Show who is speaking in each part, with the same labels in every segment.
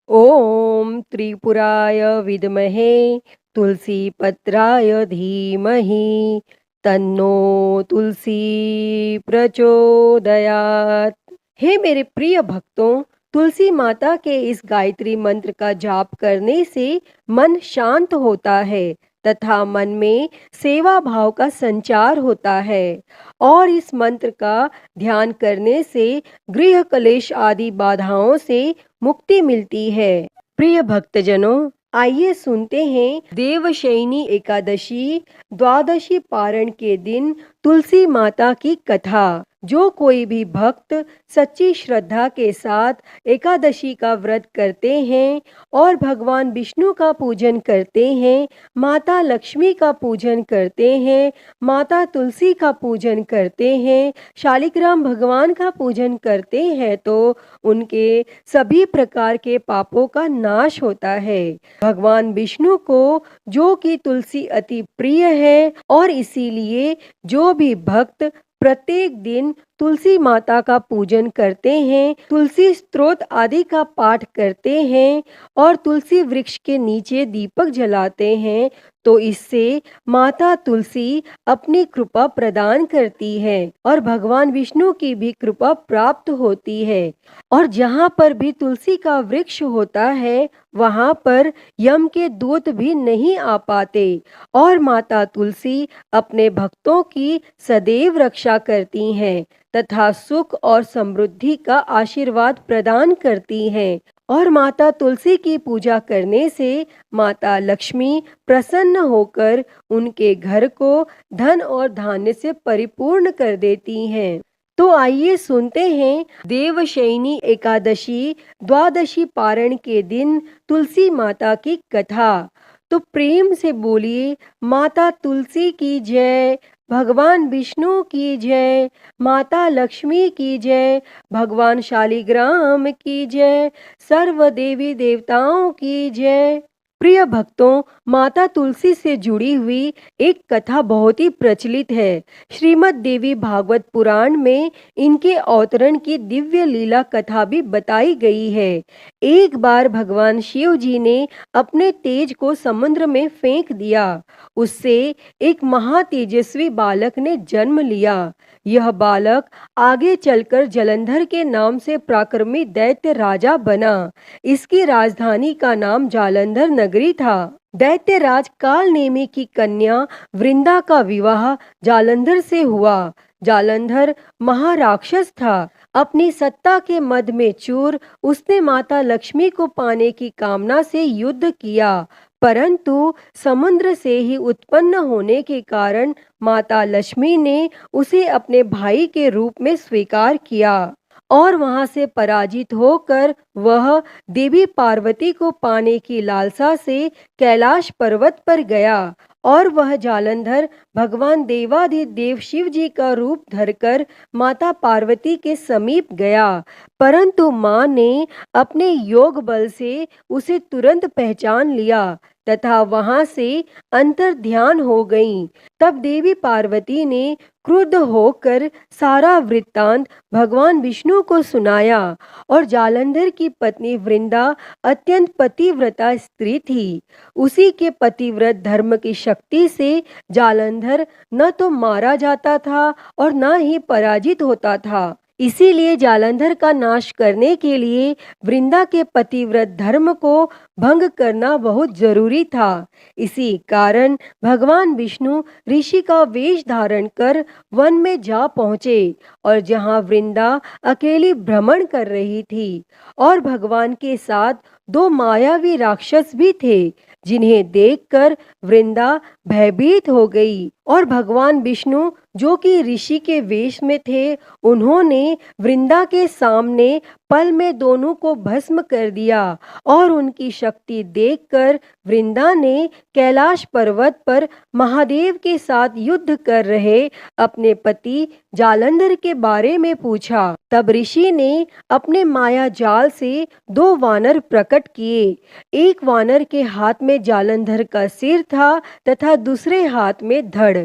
Speaker 1: ॐ त्रिपुराय विद्महे तुलसीपत्राय धीमहि तन्नो तुलसी प्रचोदयात्। हे मेरे प्रिय भक्तों, तुलसी माता के इस गायत्री मंत्र का जाप करने से मन शांत होता है तथा मन में सेवा भाव का संचार होता है और इस मंत्र का ध्यान करने से गृह कलेश आदि बाधाओं से मुक्ति मिलती है। प्रिय भक्तजनों, आइए सुनते हैं देवशयनी एकादशी द्वादशी पारण के दिन तुलसी माता की कथा। जो कोई भी भक्त सच्ची श्रद्धा के साथ एकादशी का व्रत करते हैं और भगवान विष्णु का पूजन करते हैं, माता लक्ष्मी का पूजन करते हैं, माता तुलसी का पूजन करते हैं, शालिग्राम भगवान का पूजन करते हैं तो उनके सभी प्रकार के पापों का नाश होता है। भगवान विष्णु को जो कि तुलसी अति प्रिय है और इसीलिए जो भी भक्त प्रत्येक दिन तुलसी माता का पूजन करते हैं, तुलसी स्तोत्र आदि का पाठ करते हैं और तुलसी वृक्ष के नीचे दीपक जलाते हैं तो इससे माता तुलसी अपनी कृपा प्रदान करती है और भगवान विष्णु की भी कृपा प्राप्त होती है। और जहाँ पर भी तुलसी का वृक्ष होता है वहाँ पर यम के दूत भी नहीं आ पाते और माता तुलसी अपने भक्तों की सदैव रक्षा करती हैं तथा सुख और समृद्धि का आशीर्वाद प्रदान करती हैं। और माता तुलसी की पूजा करने से माता लक्ष्मी प्रसन्न होकर उनके घर को धन और धान्य से परिपूर्ण कर देती हैं। तो आइए सुनते हैं देवशयनी एकादशी द्वादशी पारण के दिन तुलसी माता की कथा। तो प्रेम से बोलिए, माता तुलसी की जय, भगवान विष्णु की जय, माता लक्ष्मी की जय, भगवान शालिग्राम की जय, सर्व देवी देवताओं की जय। प्रिय भक्तों, माता तुलसी से जुड़ी हुई एक कथा बहुत ही प्रचलित है। श्रीमद् देवी भागवत पुराण में इनके अवतरण की दिव्य लीला कथा भी बताई गई है। एक बार भगवान शिव जी ने अपने तेज को समुद्र में फेंक दिया। उससे एक महातेजस्वी बालक ने जन्म लिया। यह बालक आगे चलकर जलंधर के नाम से पराक्रमी दैत्य राजा बना। इसकी राजधानी का नाम जालंधर नगरी था। दैत्यराज कालनेमी की कन्या वृंदा का विवाह जालंधर से हुआ। जालंधर महाराक्षस था। अपनी सत्ता के मद में चूर उसने माता लक्ष्मी को पाने की कामना से युद्ध किया, परंतु समुद्र से ही उत्पन्न होने के कारण माता लक्ष्मी ने उसे अपने भाई के रूप में स्वीकार किया और वहां से पराजित होकर वह देवी पार्वती को पाने की लालसा से कैलाश पर्वत पर गया और वह जालंधर भगवान देवाधिदेव शिव जी का रूप धरकर माता पार्वती के समीप गया, परंतु मां ने अपने योग बल से उसे तुरंत पहचान लिया तथा वहां से अंतर ध्यान हो गईं। तब देवी पार्वती ने क्रुद्ध होकर सारा वृत्तांत भगवान विष्णु को सुनाया और जालंधर की पत्नी वृंदा अत्यंत पतिव्रता स्त्री थी। उसी के पतिव्रत धर्म की शक्ति से जालंधर न तो मारा जाता था और न ही पराजित होता था। इसीलिए जालंधर का नाश करने के लिए वृंदा के पतिव्रत धर्म को भंग करना बहुत जरूरी था। इसी कारण भगवान विष्णु ऋषि का वेश धारण कर वन में जा पहुंचे और जहां वृंदा अकेली भ्रमण कर रही थी और भगवान के साथ दो मायावी राक्षस भी थे, जिन्हें देखकर वृंदा भयभीत हो गई और भगवान विष्णु जो कि ऋषि के वेश में थे, उन्होंने वृंदा के सामने पल में दोनों को भस्म कर दिया और उनकी शक्ति देखकर वृंदा ने कैलाश पर्वत पर महादेव के साथ युद्ध कर रहे अपने पति जालंधर के बारे में पूछा। तब ऋषि ने अपने माया जाल से दो वानर प्रकट किए। एक वानर के हाथ में जालंधर का सिर था तथा दूसरे हाथ में धड़,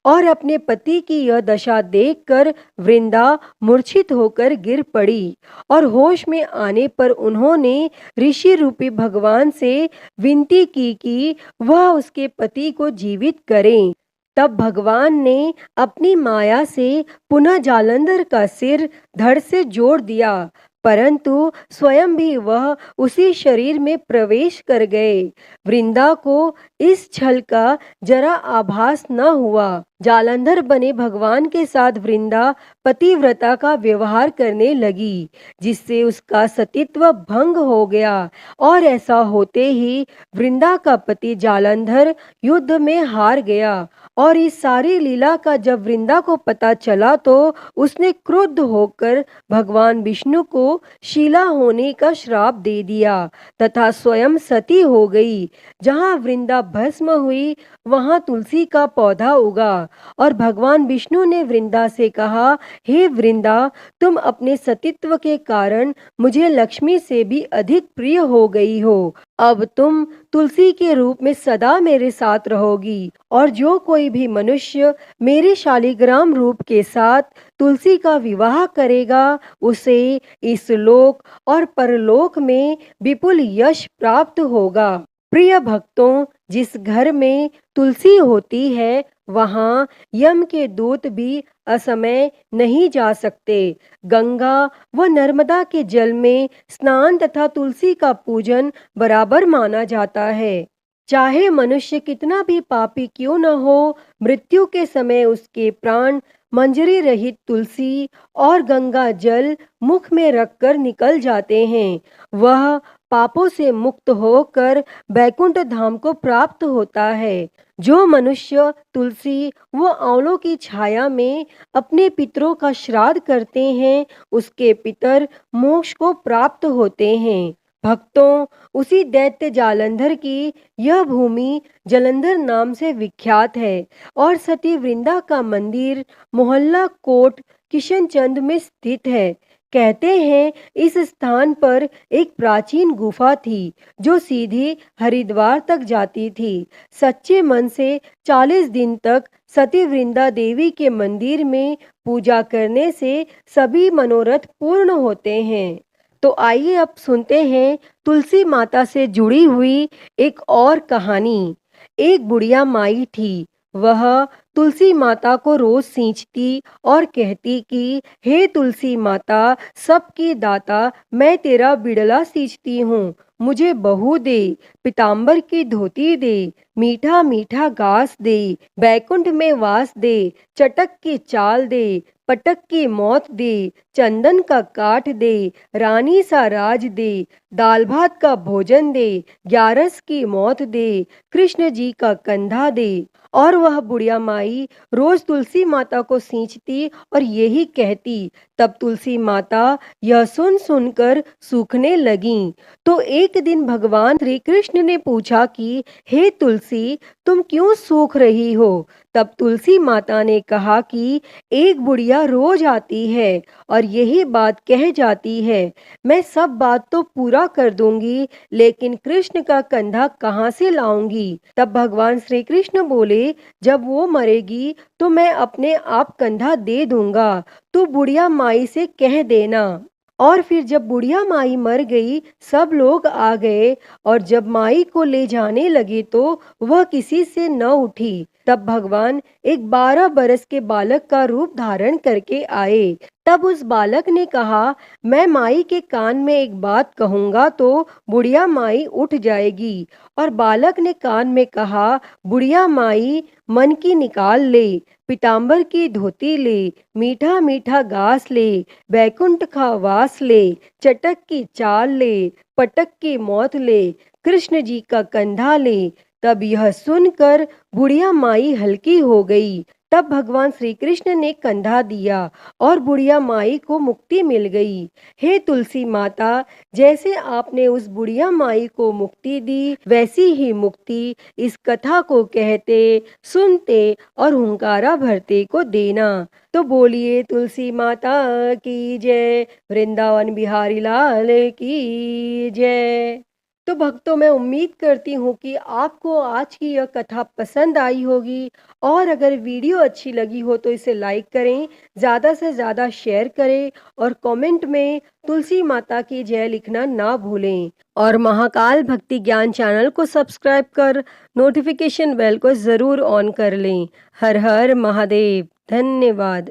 Speaker 1: और अपने पति की यह दशा देखकर वृंदा मूर्छित होकर गिर पड़ी और होश में आने पर उन्होंने ऋषि रूपी भगवान से विनती की कि वह उसके पति को जीवित करें। तब भगवान ने अपनी माया से पुनः जालंधर का सिर धड़ से जोड़ दिया, परंतु स्वयं भी वह उसी शरीर में प्रवेश कर गए। वृंदा को इस छल का जरा आभास न हुआ। जालंधर बने भगवान के साथ वृंदा पतिव्रता का व्यवहार करने लगी, जिससे उसका सतीत्व भंग हो गया, और ऐसा होते ही वृंदा का पति जालंधर युद्ध में हार गया। और इस सारी लीला का जब वृंदा को पता चला तो उसने क्रुद्ध होकर भगवान विष्णु को शीला होने का श्राप दे दिया तथा स्वयं सती हो गई। जहाँ वृंदा भस्म हुई वहाँ तुलसी का पौधा उगा, और भगवान विष्णु ने वृंदा से कहा, हे वृंदा, तुम अपने सतीत्व के कारण मुझे लक्ष्मी से भी अधिक प्रिय हो गई हो। अब तुम तुलसी के रूप में सदा मेरे साथ रहोगी, और जो कोई भी मनुष्य मेरे शालिग्राम रूप के साथ तुलसी का विवाह करेगा उसे इस लोक और परलोक में विपुल यश प्राप्त होगा। प्रिय भक्तों, जिस घर में तुलसी होती है वहाँ यम के दूत भी असमय नहीं जा सकते। गंगा व नर्मदा के जल में स्नान तथा तुलसी का पूजन बराबर माना जाता है। चाहे मनुष्य कितना भी पापी क्यों न हो, मृत्यु के समय उसके प्राण मंजरी रहित तुलसी और गंगा जल मुख में रखकर निकल जाते हैं। वह पापों से मुक्त होकर बैकुंठ धाम को प्राप्त होता है। जो मनुष्य तुलसी व आंवलों की छाया में अपने पितरों का श्राद्ध करते हैं उसके पितर मोक्ष को प्राप्त होते हैं। भक्तों, उसी दैत्य जालंधर की यह भूमि जलंधर नाम से विख्यात है, और सती वृंदा का मंदिर मोहल्ला कोट किशनचंद में स्थित है। कहते हैं इस स्थान पर एक प्राचीन गुफा थी जो सीधी हरिद्वार तक जाती थी। सच्चे मन से 40 दिन तक सती वृंदा देवी के मंदिर में पूजा करने से सभी मनोरथ पूर्ण होते हैं। तो आइए अब सुनते हैं तुलसी माता से जुड़ी हुई एक और कहानी। एक बुढ़िया माई थी। वह तुलसी माता को रोज सींचती और कहती कि हे तुलसी माता, सबकी दाता, मैं तेरा बिड़ला सींचती हूँ, मुझे बहू दे, पीताम्बर की धोती दे, मीठा मीठा घास दे, बैकुंठ में वास दे, चटक की चाल दे, पटक की मौत दे, चंदन का काठ दे, रानी सा राज दे, दाल भात का भोजन दे, 11 की मौत दे, कृष्ण जी का कंधा दे। और वह बुढ़िया माई रोज तुलसी माता को सींचती और यही कहती। तब तुलसी माता यह सुन सुनकर सूखने लगीं। तो एक दिन भगवान श्री कृष्ण ने पूछा कि हे तुलसी, तुम क्यों सूख रही हो? तब तुलसी माता ने कहा कि एक बुढ़िया रोज आती है और यही बात कह जाती है, मैं सब बात तो पूरा कर दूंगी, लेकिन कृष्ण का कंधा कहाँ से लाऊंगी? तब भगवान श्री कृष्ण बोले, जब वो मरेगी तो मैं अपने आप कंधा दे दूंगा, तू बुढ़िया माई से कह देना। और फिर जब बुढ़िया माई मर गई, सब लोग आ गए, और जब माई को ले जाने लगे तो वह किसी से न उठी। तब भगवान एक 12 बरस के बालक का रूप धारण करके आए। तब उस बालक ने कहा, मैं माई के कान में एक बात कहूंगा तो बुढ़िया माई उठ जाएगी। और बालक ने कान में कहा, बुढ़िया माई मन की निकाल ले, पीताम्बर की धोती ले, मीठा मीठा घास ले, बैकुंठ का वास ले, चटक की चाल ले, पटक की मौत ले, कृष्ण जी का कंधा ले। तब यह सुनकर बुढ़िया माई हल्की हो गई। तब भगवान श्री कृष्ण ने कंधा दिया और बुढ़िया माई को मुक्ति मिल गई। हे तुलसी माता, जैसे आपने उस बुढ़िया माई को मुक्ति दी, वैसी ही मुक्ति इस कथा को कहते, सुनते और हुंकारा भरते को देना। तो बोलिए तुलसी माता की जय, वृंदावन बिहारी लाल की जय। तो भक्तों, मैं उम्मीद करती हूँ कि आपको आज की यह कथा पसंद आई होगी और अगर वीडियो अच्छी लगी हो तो इसे लाइक करें, ज़्यादा से ज़्यादा शेयर करें और कमेंट में तुलसी माता की जय लिखना ना भूलें। और महाकाल भक्ति ज्ञान चैनल को सब्सक्राइब कर नोटिफिकेशन बेल को ज़रूर ऑन कर लें। हर हर महादेव। धन्यवाद।